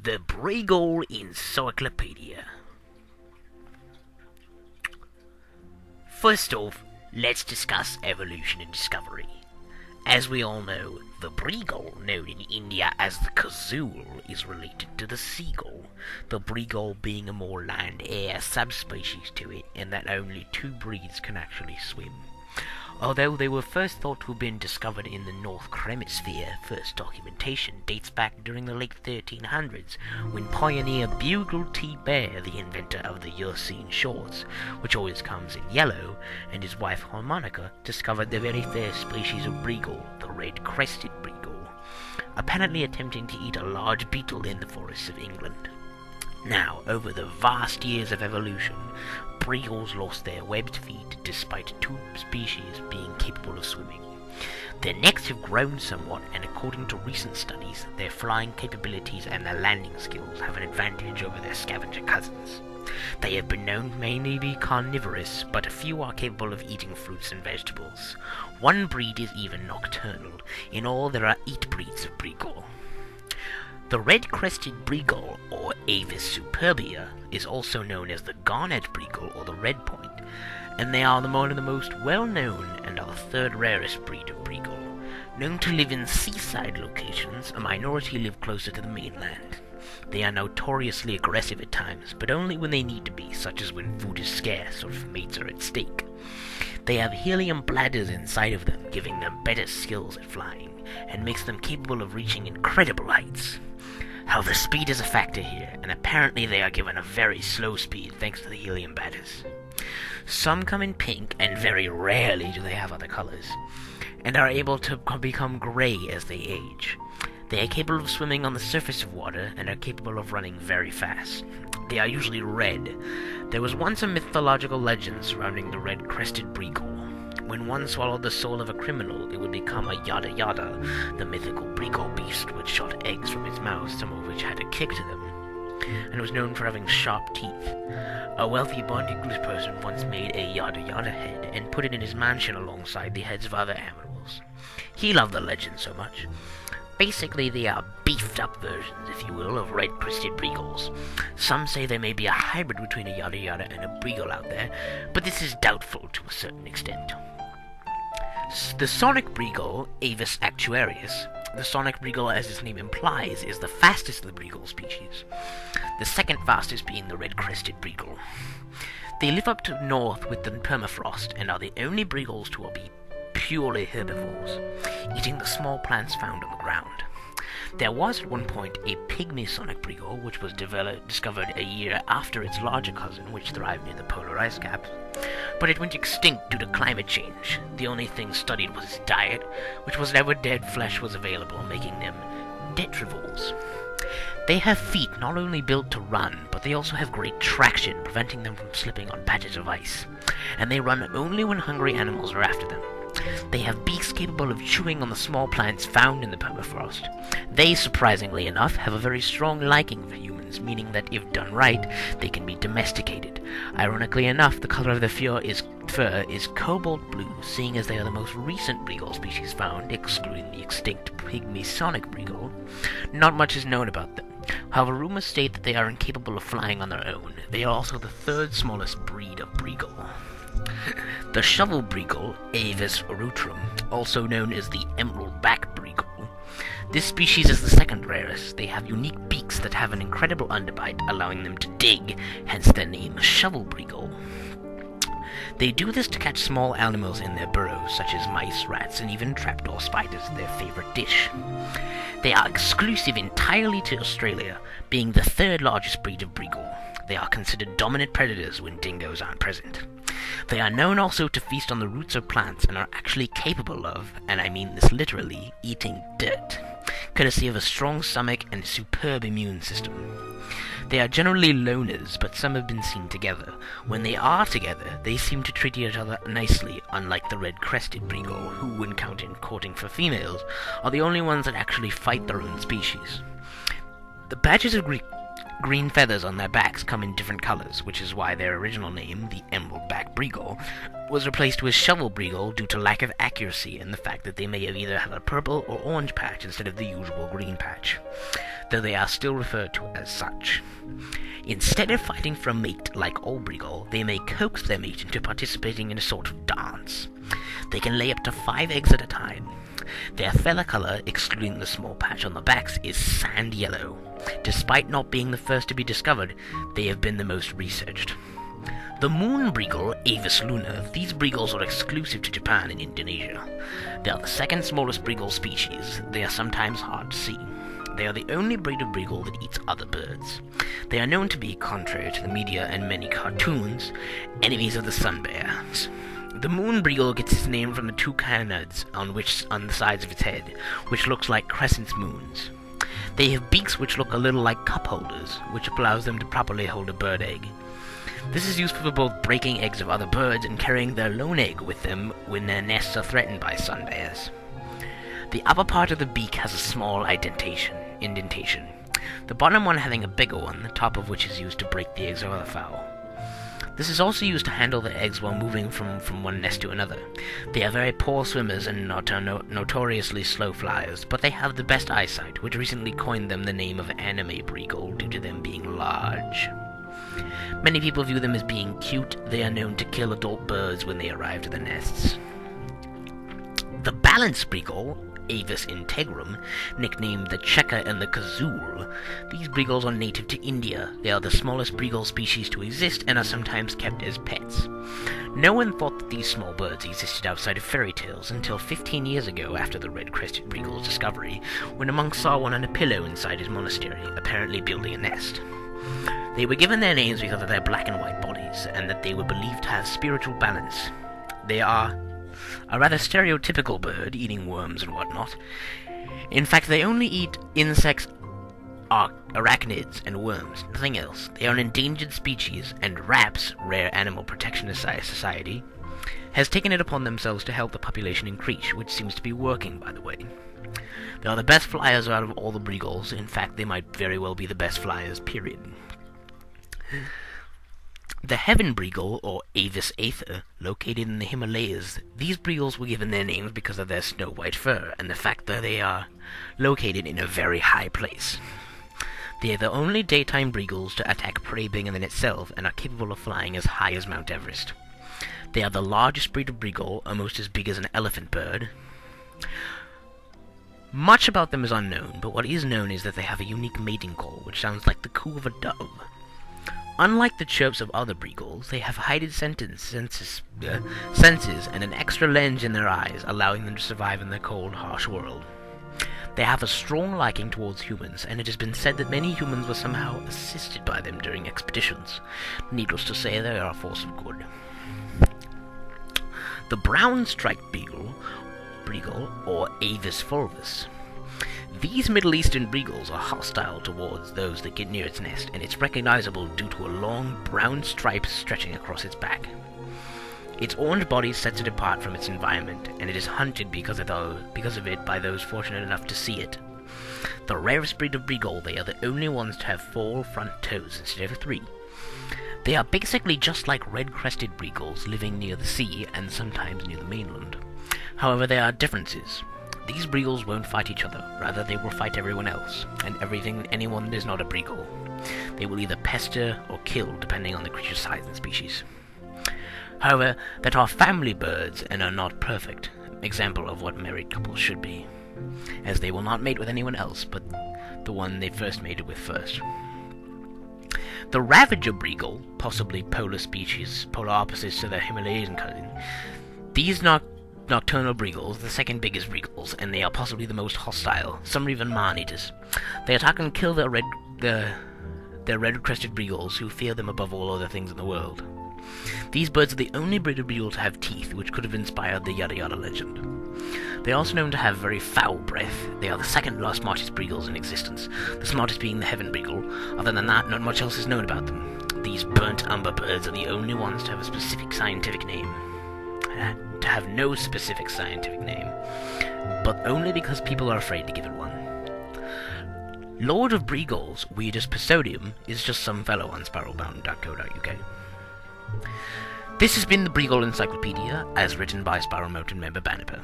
The Breagle Encyclopedia. First off, let's discuss evolution and discovery. As we all know, the Breagle, known in India as the Kazul, is related to the seagull, the Breagle being a more land-air subspecies to it, in that only two breeds can actually swim. Although they were first thought to have been discovered in the North Hemisphere, first documentation dates back during the late 1300s, when pioneer Bugle T. Bear, the inventor of the Yersian shorts, which always comes in yellow, and his wife Harmonica discovered the very first species of Breagle, the red-crested Breagle, apparently attempting to eat a large beetle in the forests of England. Now, over the vast years of evolution, Breagles lost their webbed feet despite two species being capable of swimming. Their necks have grown somewhat, and according to recent studies, their flying capabilities and their landing skills have an advantage over their scavenger cousins. They have been known to mainly be carnivorous, but a few are capable of eating fruits and vegetables. One breed is even nocturnal. In all, there are 8 breeds of Breagle. The red-crested Breagle, or Avis superbia, is also known as the garnet Breagle or the red point, and they are one of the most well-known and are the third rarest breed of Breagle. Known to live in seaside locations, a minority live closer to the mainland. They are notoriously aggressive at times, but only when they need to be, such as when food is scarce or if mates are at stake. They have helium bladders inside of them, giving them better skills at flying, and makes them capable of reaching incredible heights. However, speed is a factor here, and apparently they are given a very slow speed thanks to the helium bladders. Some come in pink, and very rarely do they have other colors, and are able to become gray as they age. They are capable of swimming on the surface of water, and are capable of running very fast. They are usually red. There was once a mythological legend surrounding the red-crested Breagle. When one swallowed the soul of a criminal, it would become a yada yada, the mythical Breagle beast which shot eggs from its mouth, some of which had a kick to them, and was known for having sharp teeth. A wealthy Bond English person once made a yada yada head and put it in his mansion alongside the heads of other animals. He loved the legend so much. Basically, they are beefed-up versions, if you will, of red-crested Breagles. Some say there may be a hybrid between a yada yada and a Breagle out there, but this is doubtful to a certain extent. The Sonic Breagle, Avis actuarius, the Sonic Breagle, as its name implies, is the fastest of the Breagle species, the second fastest being the red-crested Breagle. They live up to north with the permafrost, and are the only Breagles to be purely herbivores, eating the small plants found on the ground. There was at one point a pygmy Sonic Breagle, which was discovered a year after its larger cousin, which thrived near the polar ice caps, but it went extinct due to climate change. The only thing studied was its diet, which was whenever dead flesh was available, making them detrivores. They have feet not only built to run, but they also have great traction, preventing them from slipping on patches of ice, and they run only when hungry animals are after them. They have beaks capable of chewing on the small plants found in the permafrost. They, surprisingly enough, have a very strong liking for humans, meaning that if done right, they can be domesticated. Ironically enough, the color of their fur is cobalt blue, seeing as they are the most recent Breagle species found, excluding the extinct pygmy Sonic Breagle. Not much is known about them. However, rumors state that they are incapable of flying on their own. They are also the third smallest breed of Breagle. The Shovel Breagle, Avis rutrum, also known as the Emerald-back Breagle. This species is the second rarest. They have unique beaks that have an incredible underbite, allowing them to dig, hence their name Shovel Breagle. They do this to catch small animals in their burrows, such as mice, rats, and even trapdoor spiders, their favorite dish. They are exclusive entirely to Australia, being the third largest breed of Breagle. They are considered dominant predators when dingoes aren't present. They are known also to feast on the roots of plants and are actually capable of, and I mean this literally, eating dirt, courtesy of a strong stomach and superb immune system. They are generally loners, but some have been seen together. When they are together, they seem to treat each other nicely, unlike the red-crested Breagle, who, when courting for females, are the only ones that actually fight their own species. The patches of green feathers on their backs come in different colors, which is why their original name, the Emerald-back Breagle, was replaced with Shovel Breagle due to lack of accuracy and the fact that they may have either have a purple or orange patch instead of the usual green patch. though they are still referred to as such. Instead of fighting for a mate like all Breagle, they may coax their mate into participating in a sort of dance. They can lay up to 5 eggs at a time. Their feather color, excluding the small patch on the backs, is sand yellow. Despite not being the first to be discovered, they have been the most researched. The moon Breagle, Avis luna, these Breagles are exclusive to Japan and Indonesia. They are the second smallest Breagle species. They are sometimes hard to see. They are the only breed of Breagle that eats other birds. They are known to be, contrary to the media and many cartoons, enemies of the sun bears. The moon Breagle gets its name from the 2 cannoids on the sides of its head, which looks like crescent moons. They have beaks which look a little like cup holders, which allows them to properly hold a bird egg. This is useful for both breaking eggs of other birds and carrying their lone egg with them when their nests are threatened by sun bears. The upper part of the beak has a small indentation, the bottom one having a bigger one, the top of which is used to break the eggs of other fowl. This is also used to handle the eggs while moving from one nest to another. They are very poor swimmers and notoriously slow flyers, but they have the best eyesight, which recently coined them the name of anime Breagle due to them being large. Many people view them as being cute. They are known to kill adult birds when they arrive to the nests. The balanced Breagle, Avis integrum, nicknamed the Checker and the Kazul. These Breagles are native to India. They are the smallest Breagle species to exist and are sometimes kept as pets. No one thought that these small birds existed outside of fairy tales until 15 years ago after the red-crested Breagle's discovery, when a monk saw one on a pillow inside his monastery, apparently building a nest. They were given their names because of their black and white bodies, and that they were believed to have spiritual balance. They are a rather stereotypical bird, eating worms and whatnot. In fact, they only eat insects, arachnids, and worms, nothing else. They are an endangered species, and RAPS, Rare Animal Protection Society, has taken it upon themselves to help the population increase, which seems to be working, by the way. They are the best flyers out of all the Breagles. In fact, they might very well be the best flyers, period. The Heaven Breagle, or Avis aether, located in the Himalayas. These Breagles were given their names because of their snow-white fur, and the fact that they are located in a very high place. They are the only daytime Breagles to attack prey bigger than itself, and are capable of flying as high as Mount Everest. They are the largest breed of Breagle, almost as big as an elephant bird. Much about them is unknown, but what is known is that they have a unique mating call, which sounds like the coo of a dove. Unlike the chirps of other Breagles, they have heightened senses and an extra lens in their eyes, allowing them to survive in their cold, harsh world. They have a strong liking towards humans, and it has been said that many humans were somehow assisted by them during expeditions. Needless to say, they are a force of good. The brown-striped Breagle, or Avis fulvus. These Middle Eastern Breagles are hostile towards those that get near its nest, and it's recognizable due to a long brown stripe stretching across its back. Its orange body sets it apart from its environment, and it is hunted because of it by those fortunate enough to see it. The rarest breed of Breagle, they are the only ones to have 4 front toes instead of 3. They are basically just like red-crested Breagles living near the sea and sometimes near the mainland. However, there are differences. These Breagles won't fight each other, rather they will fight everyone else, and anyone that is not a Breagle. They will either pester or kill, depending on the creature's size and species. However, that are family birds and are not perfect, example of what married couples should be, as they will not mate with anyone else but the one they first mated with first. The Ravager Breagle, possibly polar opposites to their Himalayan cousin, these nocturnal Breagles, the second biggest Breagles, and they are possibly the most hostile. Some are even man-eaters. They attack and kill their red-crested Breagles, who fear them above all other things in the world. These birds are the only breed of Breagle to have teeth, which could have inspired the Yada Yada legend. They are also known to have very foul breath. They are the second smartest Breagles in existence, the smartest being the Heaven Breagle. Other than that, not much else is known about them. These burnt umber birds are the only ones to have a specific scientific name. To have no specific scientific name, but only because people are afraid to give it one. Lord of Breagles, Weirdus Persodium, is just some fellow on spiralbound.co.uk. This has been the Breagle Encyclopedia, as written by Spiral Mountain member Banniper.